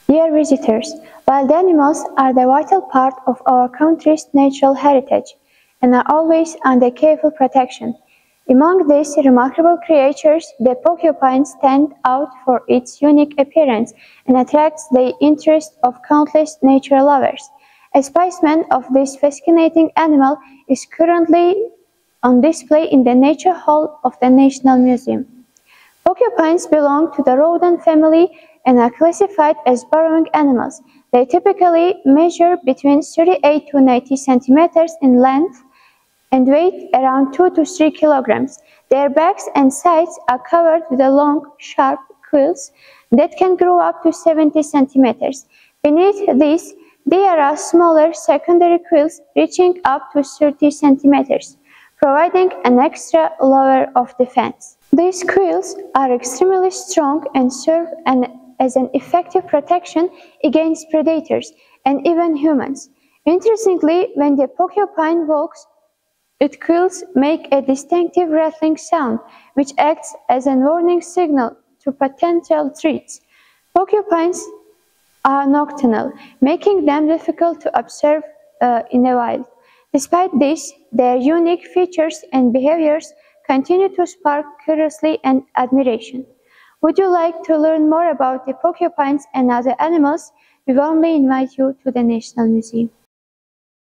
Dear visitors, wild animals are the vital part of our country's natural heritage and are always under careful protection. Among these remarkable creatures, the porcupine stands out for its unique appearance and attracts the interest of countless nature lovers. A specimen of this fascinating animal is currently on display in the Nature Hall of the National Museum. Porcupines belong to the rodent family and are classified as burrowing animals. They typically measure between 38 to 90 centimeters in length and weigh around 2 to 3 kilograms. Their backs and sides are covered with long, sharp quills that can grow up to 70 centimeters. Beneath these, there are smaller secondary quills reaching up to 30 centimeters, providing an extra layer of defense. These quills are extremely strong and serve as an effective protection against predators and even humans. Interestingly, when the porcupine walks, its quills make a distinctive rattling sound, which acts as a warning signal to potential threats. Porcupines are nocturnal, making them difficult to observe in the wild. Despite this, their unique features and behaviors continue to spark curiosity and admiration. Would you like to learn more about the porcupines and other animals? We warmly invite you to the National Museum.